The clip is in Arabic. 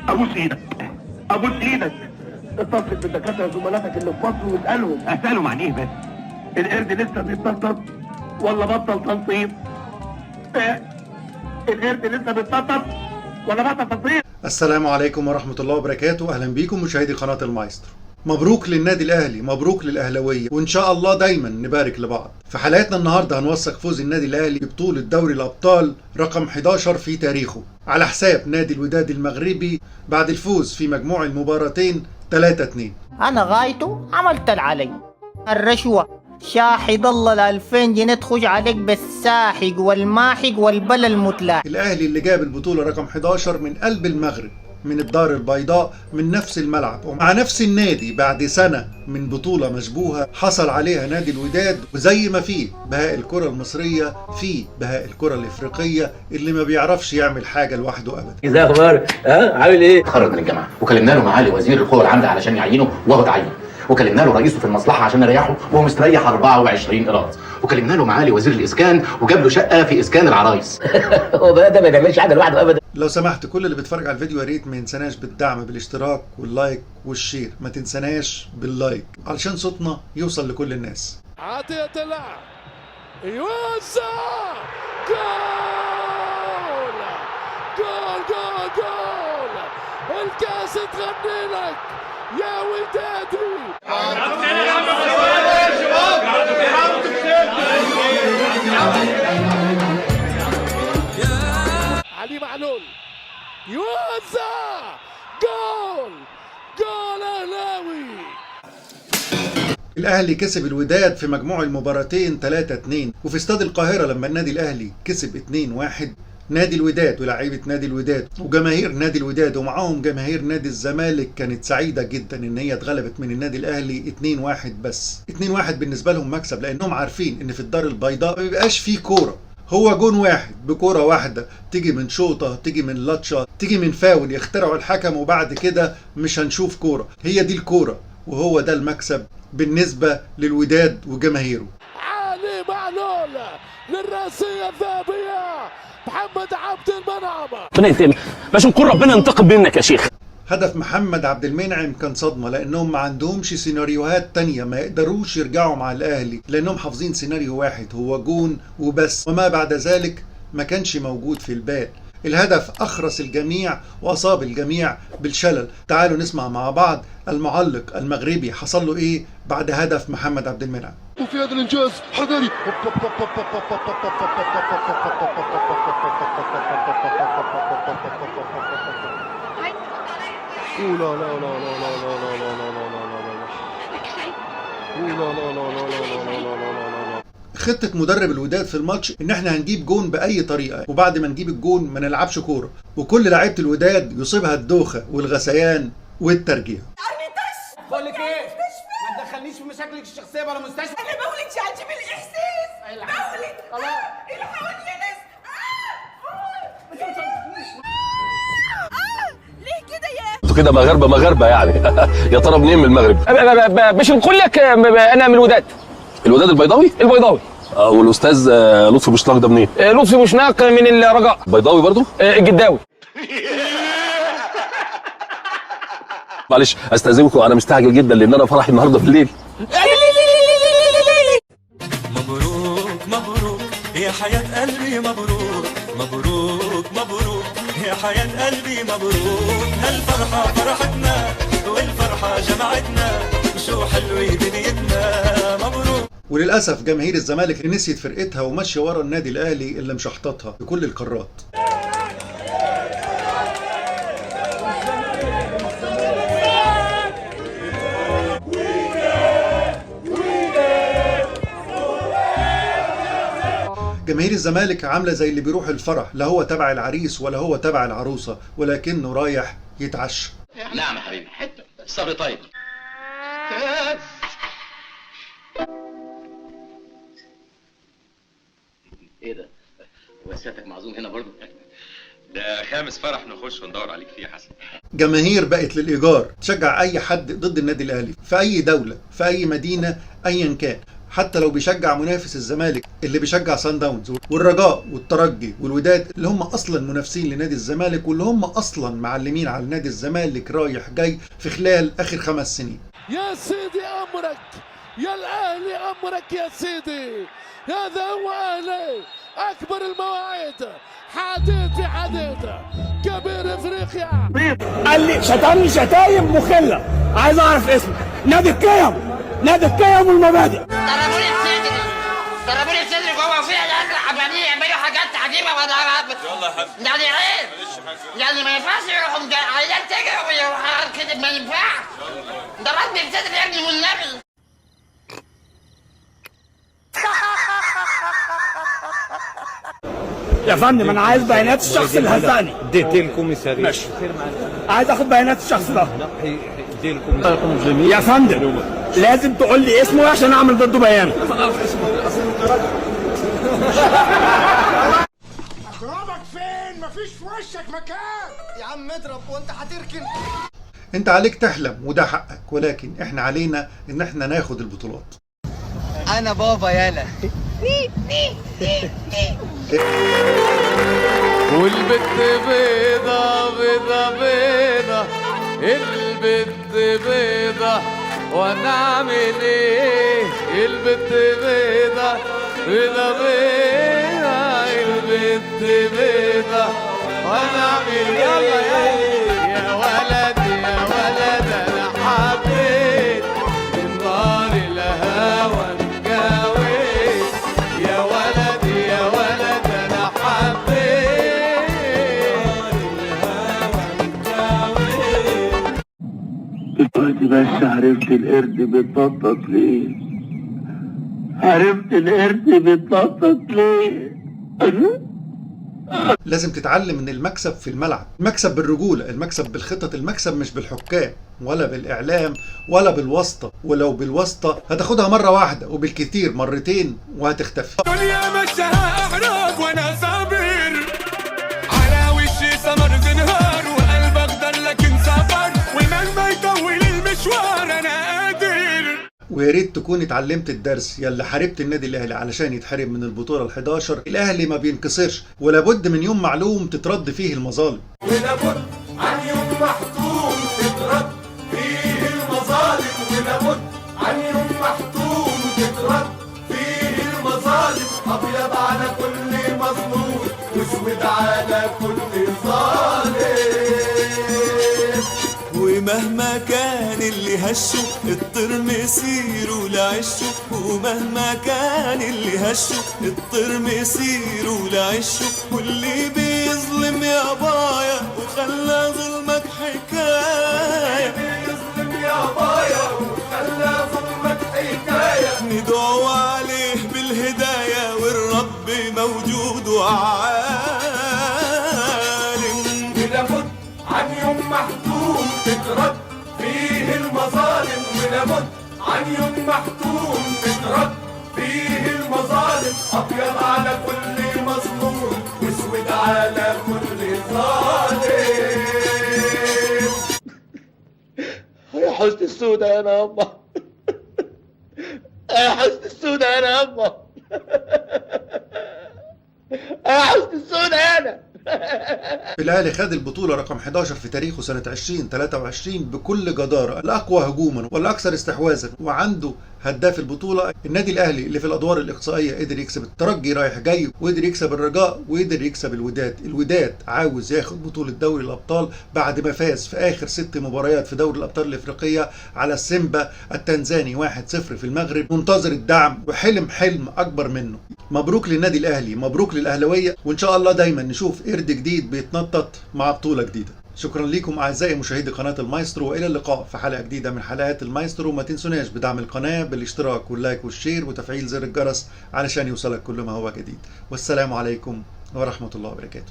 ابوس ايدك ابوس ايدك، اتصل بالدكاتره زملاتك اللي في مصر واسالهم. اسالهم عن ايه بس؟ القرد لسه بيتنطط ولا بطل تنطيط؟ القرد لسه بيتنطط ولا بطل تنطيط؟ السلام عليكم ورحمة الله وبركاته. أهلا بيكم مشاهدي قناة المايسترو. مبروك للنادي الأهلي، مبروك للأهلاوية، وإن شاء الله دايما نبارك لبعض. في حلقتنا النهاردة هنوثق فوز النادي الأهلي ببطولة دوري الأبطال رقم 11 في تاريخه على حساب نادي الوداد المغربي بعد الفوز في مجموع المباراتين 3-2. أنا غايته عملت العلي الرشوة شاحد الله 2000 جنيه تخش عليك بالساحق والماحق والبلا المتلاحق. الأهلي اللي جاب البطولة رقم 11 من قلب المغرب، من الدار البيضاء، من نفس الملعب ومع نفس النادي بعد سنة من بطولة مشبوهة حصل عليها نادي الوداد. وزي ما فيه بهاء الكرة المصرية فيه بهاء الكرة الإفريقية اللي ما بيعرفش يعمل حاجة لوحده أبدا. ازاي اخبارك؟ عامل ايه؟ اتخرج من الجامعه وكلمنا له معالي وزير القوى العامله علشان يعينه وهو اتعين، وكلمنا له رئيسه في المصلحه عشان يريحه وهو مستريح 24 قراط، وكلمنا له معالي وزير الاسكان وجاب له شقه في اسكان العرايس. هو بقى ده ما بيعملش حاجه لوحده ابدا. لو سمحت كل اللي بيتفرج على الفيديو يا ريت ما ينسناش بالدعم بالاشتراك واللايك والشير، ما تنسناش باللايك علشان صوتنا يوصل لكل الناس. عطية اللاعب يوزع جول جول جول جول، الكاس تغني لك يا ودادي. علي معلول يوزع جول جول اهلاوي. الاهلي كسب الوداد في مجموع المباراتين 3-2، وفي استاد القاهرة لما النادي الاهلي كسب 2-1 نادي الوداد ولاعيبه نادي الوداد وجماهير نادي الوداد ومعاهم جماهير نادي الزمالك كانت سعيده جدا ان هي اتغلبت من النادي الاهلي 2-1 بس. 2-1 بالنسبه لهم مكسب لانهم عارفين ان في الدار البيضاء ما بيبقاش فيه كوره، هو جون واحد بكوره واحده تيجي من شوطه تيجي من لطشه تيجي من فاول يخترعوا الحكم وبعد كده مش هنشوف كوره. هي دي الكوره وهو ده المكسب بالنسبه للوداد وجماهيره. علي معلول للراسيه الذهبيه محمد عبد المنعم. ربنا ينتقم، باش نقول ربنا ينتقم منك يا شيخ. هدف محمد عبد المنعم كان صدمة لأنهم ما عندهمش سيناريوهات تانية، ما يقدروش يرجعوا مع الأهلي لأنهم حافظين سيناريو واحد هو جون وبس، وما بعد ذلك ما كانش موجود في البال. الهدف أخرس الجميع وأصاب الجميع بالشلل. تعالوا نسمع مع بعض المعلق المغربي حصل له إيه بعد هدف محمد عبد المنعم. وفي هذا الانجاز حذري خطة مدرب الوداد في الماتش ان احنا هنجيب جون باي طريقة، وبعد ما نجيب الجون ما نلعبش كورة، وكل لعيبة الوداد يصيبها الدوخة والغثيان والترجيع. بقول لك ايه؟ ما تدخلنيش في مشاكلك الشخصيه بلا مستشفى. انا بولد عجيب الاحساس. بولد خلاص الحقوني يا ناس. ليه كده يا انتوا كده مغاربه يعني. يا ترى منين من المغرب؟ باش نقول لك انا من الوداد. الوداد البيضاوي؟ البيضاوي. والاستاذ لطفي بوشناق ده منين؟ لطفي بوشناق من الرجاء. بيضاوي برضو؟ الجداوي. معلش استاذنكم انا مستعجل جدا لان انا فرحي النهارده بالليل. مبروك مبروك يا حياة قلبي، مبروك مبروك مبروك يا حياة قلبي، مبروك هالفرحة فرحتنا والفرحة جمعتنا، شو حلوة دنيتنا، مبروك. وللأسف جماهير الزمالك اللي نسيت فرقتها وماشية ورا النادي الأهلي اللي مشحططها في كل القارات. جماهير الزمالك عاملة زي اللي بيروح الفرح، لا هو تبع العريس ولا هو تبع العروسة، ولكنه رايح يتعشى. نعم يا حبيبي، حته الصبر طيب. ايه ده؟ وسيادتك معزوم هنا برضه؟ ده خامس فرح نخش وندور عليك فيه يا حسن. جماهير بقت للإيجار تشجع أي حد ضد النادي الأهلي في أي دولة في أي مدينة أيا كان، حتى لو بيشجع منافس الزمالك اللي بيشجع سان داونز، والرجاء والترجي والوداد اللي هم اصلا منافسين لنادي الزمالك، واللي هم اصلا معلمين على نادي الزمالك رايح جاي في خلال اخر 5 سنين. يا سيدي امرك يا الاهلي، امرك يا سيدي، هذا هو اهلي اكبر المواعيد، حديثي حديثه كبير افريقيا. قال لي شتمني شتايم مخله، عايز اعرف اسمه. نادي القيم، نادي القيم والمبادئ. ضربوني بصدري، ضربوني بصدري جوه وفيها ناس عمالين يعملوا حاجات عجيبه وانا يلا يا حبيبي يعني ايه؟ يعني ما ينفعش يروحوا عيال تجري وحاجات كده، ما ينفعش. ضربني بصدري يا ابني والنبي. يا فندم انا عايز بيانات الشخص اللي هزقني. اديتي الكوميساري ماشي، عايز اخد بيانات الشخص ده. اديتي الكوميساري يا فندم لازم تقول لي اسمه عشان اعمل ضده بيان. اضربك فين؟ مفيش في وشك مكان يا عم اضرب وانت هتركن. انت عليك تحلم وده حقك، ولكن احنا علينا ان احنا ناخد البطولات. انا بابا يالا. والبت بيضة بيضة بيضة، البت بيضة وانا اعمل ايه؟ البت بيضة بيضة بيضة، البت بيضة وانا اعمل ايه؟ يا ولد يا ولد انا حبيت من نار الهوى مجاوز، يا ولد يا ولد انا حبيت دلوقتي بس عرفت القرد بيتنطط ليه؟ عرفت القرد بيتنطط ليه؟ لازم تتعلم ان المكسب في الملعب، المكسب بالرجولة، المكسب بالخطط، المكسب مش بالحكام ولا بالاعلام ولا بالواسطة، ولو بالواسطة هتاخدها مرة واحدة وبالكثير مرتين وهتختفي. دنيا مشاها احراج وانا صابر، على وشي سمر زنهار وقلب اخضر لكن سفر، ومهما يطول المشوار انا قادر. ويا ريت تكون اتعلمت الدرس يلي حاربت النادي الاهلي علشان يتحارب من البطوله ال11. الاهلي ما بينكسرش، ولابد من يوم معلوم تترد فيه المظالم، ولابد عن يوم محتوم تترد فيه المظالم، ولابد عن يوم محتوم تترد فيه المظالم، ابيض على كل مظلوم واسود على كل ظالم. ومهما كان اللي هشه الطير مسيره لعشه، ومهما كان اللي هشه الطير مسيره لعشه، واللي بيظلم يا بايا وخلى ظلمك حكاية، بيظلم يا بايا وخلى ظلمك حكاية، ندعو عليه بالهداية والرب موجود وعالم. ولابد عن يوم محتوم تترد فيه المظالم، ولابد عن يوم محتوم تترد فيه المظالم، ابيض على كل مظلوم واسود على كل ظالم. يا حسن السودة يا نابا، يا حسن السودة يا نابا، يا حسن السودة انا. الاهلي خد البطوله رقم 11 في تاريخه سنه 2023 بكل جداره، الاقوى هجوما والاكثر استحواذا، وعنده هداف البطوله. النادي الاهلي اللي في الادوار الاقصائيه قدر يكسب الترجي رايح جاي، وقدر يكسب الرجاء، وقدر يكسب الوداد. الوداد عاوز ياخد بطوله دوري الابطال بعد ما فاز في اخر 6 مباريات في دوري الابطال الافريقيه على السيمبا التنزاني 1-0 في المغرب، منتظر الدعم وحلم حلم اكبر منه. مبروك للنادي الاهلي، مبروك للاهلاويه، وان شاء الله دايما نشوف قرد جديد بيتنطط مع بطوله جديده. شكرا لكم اعزائي مشاهدي قناه المايسترو، والى اللقاء في حلقه جديده من حلقات المايسترو. ما تنسوناش بدعم القناه بالاشتراك واللايك والشير وتفعيل زر الجرس علشان يوصلك كل ما هو جديد. والسلام عليكم ورحمه الله وبركاته.